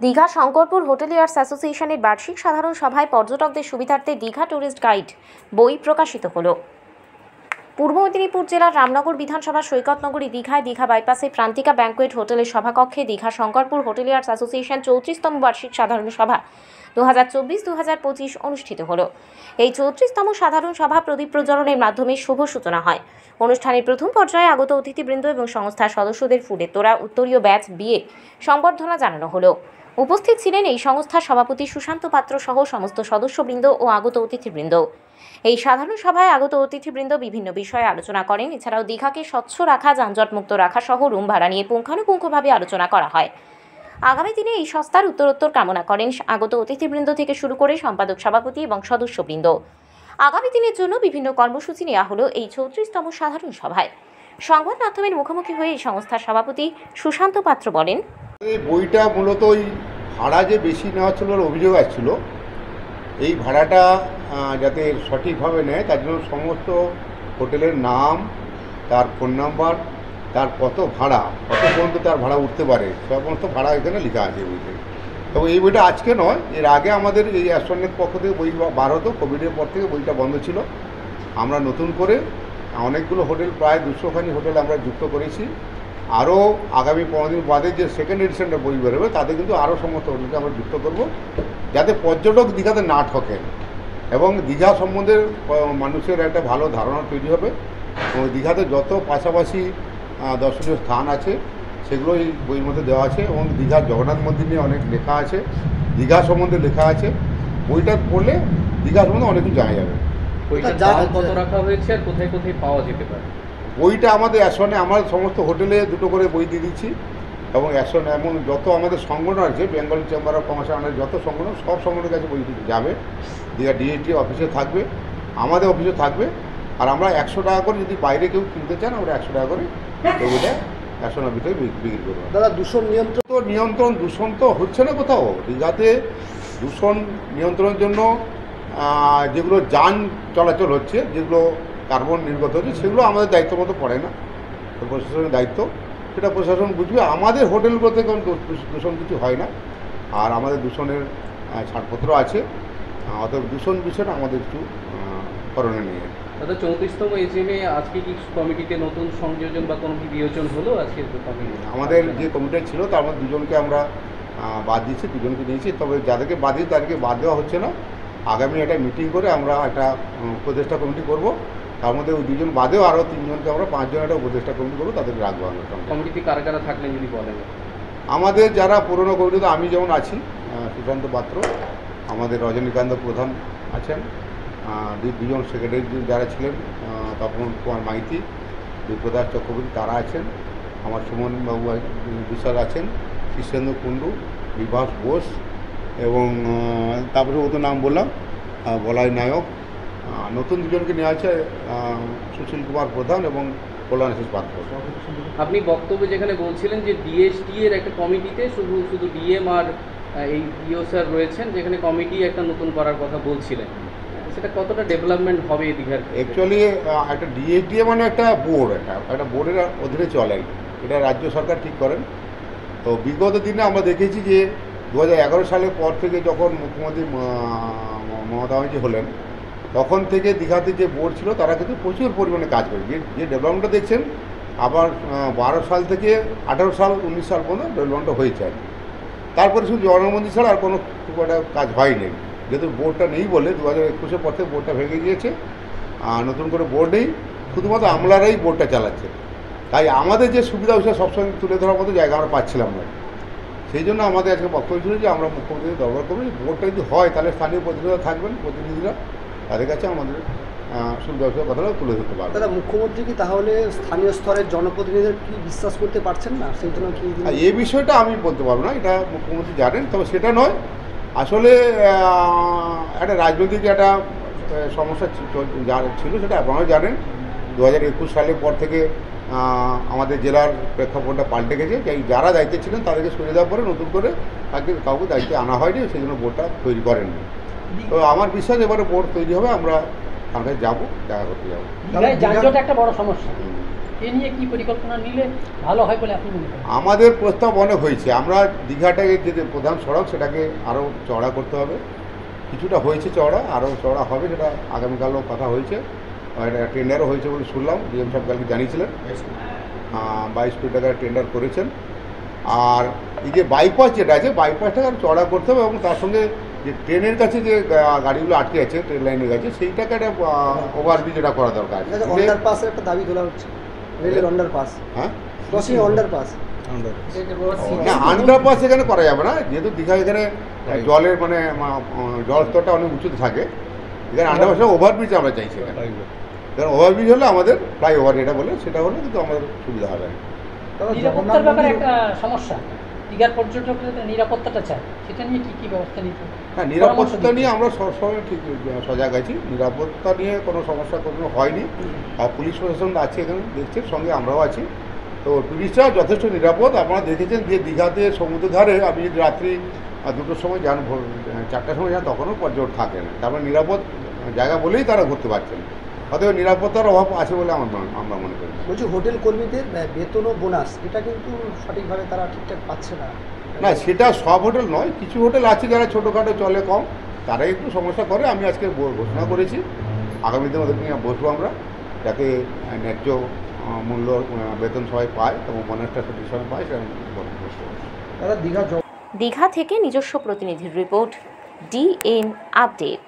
Digha Shankarpur hoteliers অ্যাসোসিয়েশনের বার্ষিক সাধারণ সভায় পর্যটকদের সুবিধার্থে দীঘা ট্যুরিস্ট গাইড বই প্রকাশিত হলো। পূর্ব মেদিনীপুর জেলার রামনগর বিধানসভা সৈকতনগরী দীঘায় দীঘা বাইপাসে প্রান্তিকা ব্যাঙ্কোয়েট হোটেলের সভাকক্ষে দীঘা শঙ্করপুর হোটেলিয়ার্স অ্যাসোসিয়েশন 34তম বার্ষিক সাধারণ সভা 2024-2025 অনুষ্ঠিত হলো। এই 34তম সাধারণ সভা প্রদীপ প্রজ্বলনের মাধ্যমে শুভ সূচনা হয়। অনুষ্ঠানের প্রথম পর্যায়ে আগত অতিথিবৃন্দ এবং সংস্থার সদস্যদের ফুলের তোড়া, উত্তরীয় ব্যাচ দিয়ে সংবর্ধনা জানানো হলো। উপস্থিত ছিলেন এই সংস্থার সভাপতি সুশান্ত পাত্র সহ সমস্ত সদস্যবৃন্দ ও আগত অতিথিবৃন্দ। এই সাধারণ সভায় আগত অতিথিবৃন্দ বিভিন্ন বিষয়ে আলোচনা করেন। এছাড়াও দীঘাকে স্বচ্ছ রাখা, যানজটমুক্ত রাখা সহ রুম ভাড়া নিয়ে পুঙ্খানুপুঙ্খভাবে আলোচনা করা হয়। আগামী দিনে এই সংস্থার উত্তরোত্তর কামনা করেন আগত অতিথিবৃন্দ থেকে শুরু করে সম্পাদক, সভাপতি এবং সদস্যবৃন্দ। আগামী দিনের জন্য বিভিন্ন কর্মসূচি নেওয়া হলো এই 34তম সাধারণ সভায়। সংবাদ মাধ্যমের মুখোমুখি হয়ে এই সংস্থার সভাপতি সুশান্ত পাত্র বলেন, এই বইটা মূলত ওই ভাড়া যে বেশি নেওয়া ছিল অভিযোগ আসছিল, এই ভাড়াটা যাতে সঠিকভাবে নেয় তার জন্য সমস্ত হোটেলের নাম, তার ফোন নাম্বার, তার কত ভাড়া, কত পর্যন্ত তার ভাড়া উঠতে পারে, সমস্ত ভাড়া এখানে লেখা আছে বইতে। তবে এই বইটা আজকে নয়, এর আগে আমাদের এই অ্যাসোসিয়েশনের পক্ষ থেকে বই বার হতো। কোভিডের পর থেকে বইটা বন্ধ ছিল। আমরা নতুন করে অনেকগুলো হোটেল, প্রায় 200খানি হোটেল আমরা যুক্ত করেছি। আরও আগামী 15 দিন বাদে যে সেকেন্ড এডিশনটা বই বেরোবে তাতে কিন্তু আরও সমস্ত হোটেলকে আমরা যুক্ত করব, যাতে পর্যটক দীঘাতে না ঠকেন এবং দীঘা সম্বন্ধে মানুষের একটা ভালো ধারণা তৈরি হবে। এবং দীঘাতে যত পাশাপাশি দর্শনীয় স্থান আছে সেগুলো এই বইয়ের মধ্যে দেওয়া আছে এবং দীঘার জগন্নাথ মন্দির নিয়ে অনেক লেখা আছে, দীঘা সম্বন্ধে লেখা আছে। বইটা পড়লে দীঘা সম্বন্ধে অনেক কিছু জানা যাবে। বইটার দাম কত রাখা হয়েছে আর কোথায় কোথায় পাওয়া যেতে পারে? বইটা আমাদের অ্যাসনে, আমরা সমস্ত হোটেলে দুটো করে বই দিয়ে দিচ্ছি এবং অ্যাসন এমন যত আমাদের সংগঠন আছে, বেঙ্গল চেম্বার অফ কমার্স আমাদের যত সংগঠন, সব সংগঠনের কাছে বই যাবে। দীঘা ডিএসটি অফিসে থাকবে, আমাদের অফিসে থাকবে। আর আমরা 100 টাকা করে, যদি বাইরে কেউ কিনতে চান আমরা 100 টাকা করে এই বইটা অ্যাসনের ভিতরে বিক্রি করবো। দাদা, দূষণ দূষণ তো হচ্ছে না কোথাও। দীঘাতে দূষণ নিয়ন্ত্রণের জন্য যেগুলো যান চলাচল হচ্ছে, যেগুলো কার্বন নির্গত হচ্ছে, সেগুলো আমাদের দায়িত্ব মতো পড়ে না, প্রশাসনের দায়িত্ব, সেটা প্রশাসন বুঝবে। আমাদের হোটেলগুলোতে কোনো দূষণ কিছু হয় না, আর আমাদের দূষণের ছাড়পত্র আছে। অতএব দূষণ বিষয়ে আমাদের একটু করণীয় নিয়ে। দাদা, 34তম এজিএমে আজকে কি কমিটিতে নতুন সংযোজন বা কোনো কি বিয়োজন হলো? আজকে আমাদের যে কমিটি ছিল তার মধ্যে দুজনকে আমরা বাদ দিয়েছি, দুজনকে নিয়েছি। তবে যাদেরকে বাদ দিই তাদেরকে বাদ দেওয়া হচ্ছে না। আগামী একটা মিটিং করে আমরা একটা উপদেষ্টা কমিটি করব। তার মধ্যে ওই দুজন বাদেও আরও 3 জনকে আমরা 5 জন একটা উপদেষ্টা কমিটি করবো, তাদেরকে রাখবো। আমরা কমিটিতে কারা কারা থাকলেন যদি বলেন? আমাদের যারা পুরনো কমিটিতে আমি যেমন আছি, সুশান্ত পাত্র, আমাদের রজনীকান্ত প্রধান আছেন, দুজন সেক্রেটারি যারা ছিলেন, তপন কুমার মাইতি, বিপ্রদাস চক্রবর্তী তারা আছেন, আমার সুমন বাবু বিশাল আছেন, কৃষ্ণেন্দু কুণ্ডু, বিভাস বোস এবং তারপরে ও তো নাম বললাম, বলাই নায়ক। নতুন দুজনকে নেওয়া আছে, সুশীল কুমার প্রধান এবং কল্যাণাশিস পাত্র। আপনি বক্তব্যে যেখানে বলছিলেন যে ডিএসটি এর একটা কমিটিতে শুধু ডিএম আর এই ইও স্যার রয়েছেন, যেখানে কমিটি একটা নতুন করার কথা বলছিলেন, সেটা কতটা ডেভেলপমেন্ট হবে দীঘার? অ্যাকচুয়ালি একটা ডিএসডিএ মানে একটা বোর্ড, একটা বোর্ডের অধীনে চলে, এটা রাজ্য সরকার ঠিক করেন। তো বিগত দিনে আমরা দেখেছি যে 2011 সালের পর থেকে যখন মুখ্যমন্ত্রী মমতা ব্যানার্জি হলেন, তখন থেকে দীঘাতে যে বোর্ড ছিল তারা কিন্তু প্রচুর পরিমাণে কাজ করে। যে ডেভেলপমেন্টটা দেখছেন, আবার 12 সাল থেকে 18 সাল 19 সাল পর্যন্ত ডেভেলপমেন্টটা হয়েছে। তারপরে শুধু জগন্নাথ মন্দির ছাড়া আর কোনো খুব একটা কাজ হয়নি, যেহেতু বোর্ডটা নেই বলে 2021-এর পর থেকে বোর্ডটা ভেঙে গিয়েছে। নতুন করে বোর্ড নেই, শুধুমাত্র আমলারাই বোর্ডটা চালাচ্ছে। তাই আমাদের যে সুবিধা হয়েছে সবসময় তুলে ধরার মতো জায়গা আমরা পাচ্ছিলাম না। সেই জন্য আমাদের আজকে বক্তব্য ছিল যে আমরা মুখ্যমন্ত্রীকে দরবার করবো, যে বোর্ডটা যদি হয় তাহলে স্থানীয় প্রতিনিধিরা থাকবেন, প্রতিনিধিরা তাদের কাছে আমাদের সুবিধা অসুবিধার কথাটা তুলে ধরতে পারবে। দাদা, মুখ্যমন্ত্রী কি তাহলে স্থানীয় স্তরের জনপ্রতিনিধিদের কি বিশ্বাস করতে পারছেন না? সেই জন্য কি এই বিষয়টা আমি বলতে পারবো না, এটা মুখ্যমন্ত্রী জানেন। তবে সেটা নয়, আসলে একটা রাজনৈতিক একটা সমস্যা ছিল, সেটা আপনারাও জানেন। 2021 সালের পর থেকে আমাদের জেলার প্রেক্ষাপটটা পাল্টে গেছে। যারা দায়িত্বে ছিলেন তাদেরকে সরিয়ে দেওয়ার পরে নতুন করে তাকে কাউকে দায়িত্বে আনা হয়নি, সেই জন্য বোর্ডটা তৈরি করেননি। তো আমার বিশ্বাস এবারে বোর্ড তৈরি হবে, আমরা তার কাছে যাবো, দেখা করতে যাবো। যানজট একটা বড় সমস্যা। এ নিয়ে কি পরিকল্পনা নিলে ভালো হয় বলে আপনি মনে করেন? আমাদের প্রস্তাব অনেক হয়েছে। আমরা দীঘাটাকে যে প্রধান সড়ক সেটাকে আরও চওড়া করতে হবে। কিছুটা হয়েছে চওড়া, আরও চওড়া হবে, সেটা আগামীকালও কথা হয়েছে। টেন্ডারও হয়েছে বলে শুনলাম, ডিএম সাহেব কালকে জানিয়েছিলেন। 22 কোটি টাকার টেন্ডার করেছেন। আর এই যে বাইপাস যেটা আছে, বাইপাসটাকে আরও চওড়া করতে হবে এবং তার সঙ্গে যে ট্রেনের কাছে যে গাড়িগুলো আটকে আছে ট্রেন লাইনের কাছে, সেইটাকে একটা ওভারব্রিজ এটা করা দরকার। আন্ডারপাসের একটা দাবি তোলা হচ্ছে, রেলের আন্ডারপাস, হ্যাঁ, ক্রসিং আন্ডারপাস। না, আন্ডারপাস এখানে করা যাবে না, যেহেতু দীঘা এখানে জলের মানে জলস্তরটা অনেক উঁচুতে থাকে। এখানে আন্ডারপাসে ওভারব্রিজ আমরা চাইছি এখানে। কারণ ওভারব্রিজ হলে আমাদের ফ্লাইওভার এটা বলে, সেটা হলে কিন্তু আমাদের সুবিধা হবে। নিরাপত্তার ব্যাপারে একটা সমস্যা, দীঘার পর্যটকদের নিরাপত্তাটা চায়, সেটা নিয়ে কি কি ব্যবস্থা নিতে? হ্যাঁ, নিরাপত্তা নিয়ে আমরা সবসময় ঠিক সজাগ আছি। নিরাপত্তা নিয়ে কোনো সমস্যা কোনো হয়নি। আর পুলিশ প্রশাসন আছে এখানে, দেখছেন, সঙ্গে আমরাও আছি। তো টুরিস্টরা যথেষ্ট নিরাপদ। আপনারা দেখেছেন যে দীঘাতে সমুদ্র ধারে আপনি যদি রাত্রি 2টোর সময় যান, 4টার সময় যান, তখনও পর্যটক থাকে না। তারপরে নিরাপদ জায়গা বলেই তারা ঘুরতে পারছেন। অতএব নিরাপত্তার অভাব আছে বলে আমরা মনে করি। বলছি হোটেল কর্মীদের বেতন ও বোনাস এটা কিন্তু সঠিকভাবে তারা ঠিকঠাক পাচ্ছে না। না, সেটা সব হোটেল নয়, কিছু হোটেল আছে যারা ছোটোখাটো চলে কম, তারাই একটু সমস্যা করে। আমি আজকে ঘোষণা করেছি, আগামী দিনে ওদের নিয়ে বসবো আমরা, যাতে ন্যায্য মূল্য বেতন সবাই পায় এবং বোনাসটা সঠিক সময় পায়, সেটা বসবো। তারা দীঘা থেকে নিজস্ব প্রতিনিধির রিপোর্ট, ডিএন আপডেট।